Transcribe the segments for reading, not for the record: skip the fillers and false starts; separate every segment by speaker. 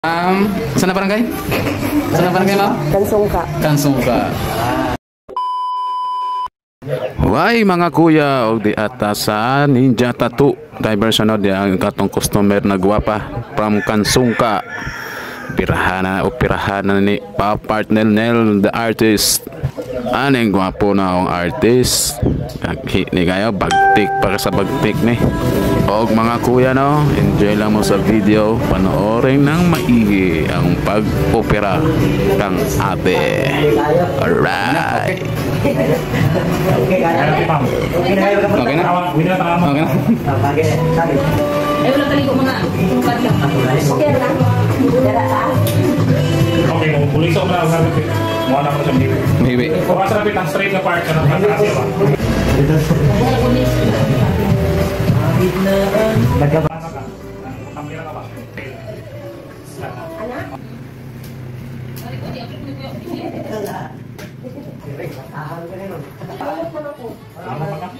Speaker 1: Saan na barangay? Saan na barangay, ma'am?
Speaker 2: Kansungka.
Speaker 1: Kansungka. Why mga kuya o di ata sa Ninja Tattoo diversion no di ang katong customer na gwapa from Kansungka. Pirahan na ni partner Nel the artist. Aneng gwapo na ang artist. Ni kayo bagtik para sa bagtik ni. Og mga kuya no, enjoy lang mo sa video, panoorin ng maigi ang pag-opera kang ate. Alright.
Speaker 3: Okay na? Okay na?
Speaker 1: Okay na?
Speaker 2: Ay, wala taligo mga tungkad lang. Okay lang. Dala ka.
Speaker 3: Okay, kung pulis ako na ang mukha na ako sa bibi.
Speaker 1: Maybe.
Speaker 3: Kung kasarapit ang straight na part ka ng pataas, diba? Nagkabasa ka. Tampira ka ba?
Speaker 2: Anak?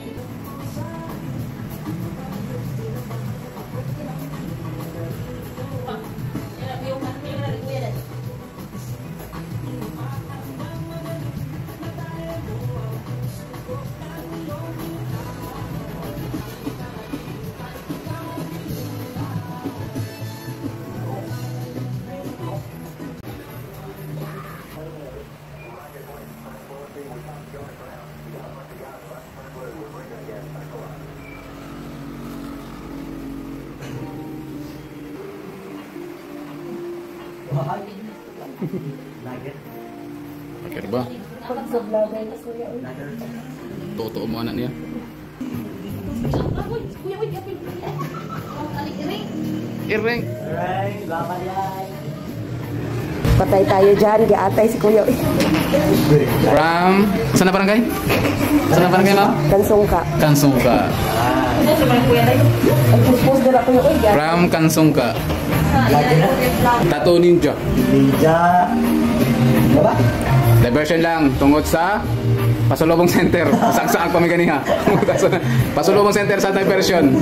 Speaker 1: Okay ba?
Speaker 2: Pag-vlogger na kuya.
Speaker 1: Totoo mo anak niya. Iring.
Speaker 2: Patay tayo dyan. Giatay si kuya.
Speaker 1: From saan na barangay? Saan na barangay, ma'am?
Speaker 2: Kansungka.
Speaker 1: Kansungka.
Speaker 2: Ang puspos dala kuya.
Speaker 1: From Kansungka. Tattoo Ninja.
Speaker 4: Ninja. Diba?
Speaker 1: Diversion lang tungod sa Pasulubong Center. Saksaang pamiganiha. Pasulubong Center sa diversion.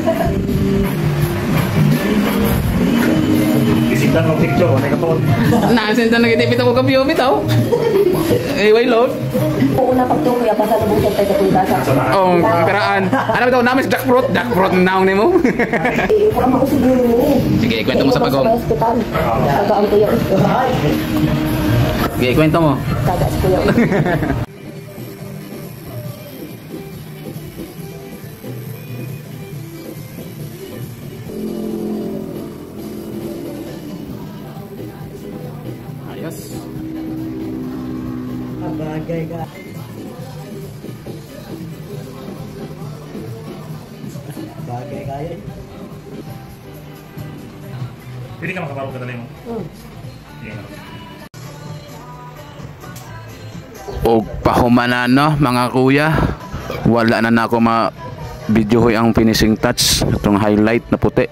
Speaker 3: Isitan mo picture, ano ka po?
Speaker 1: Naasin na nag-itipit ako kapiyo bitaw. Anyway, load.
Speaker 2: Una pag ito kuya. Pasalubong tayo kapunta sa...
Speaker 1: Oh, peraan. Ano bitaw namin sa jackfruit? Jackfruit naong ni mo.
Speaker 2: Parang ako siguro mo.
Speaker 1: Sige, kwento mo sa pagong.
Speaker 2: Sa hospital. Taga ang kuya.
Speaker 1: Sige, kwento mo.
Speaker 2: Taga si kuya.
Speaker 1: Ayos.
Speaker 4: Bagay ka. Bagay kaya.
Speaker 3: Pwede ka makaparo ka mo. Sige nga.
Speaker 1: O pahumanan no mga kuya, wala na ako ma-videohoy ang finishing touch itong highlight na puti.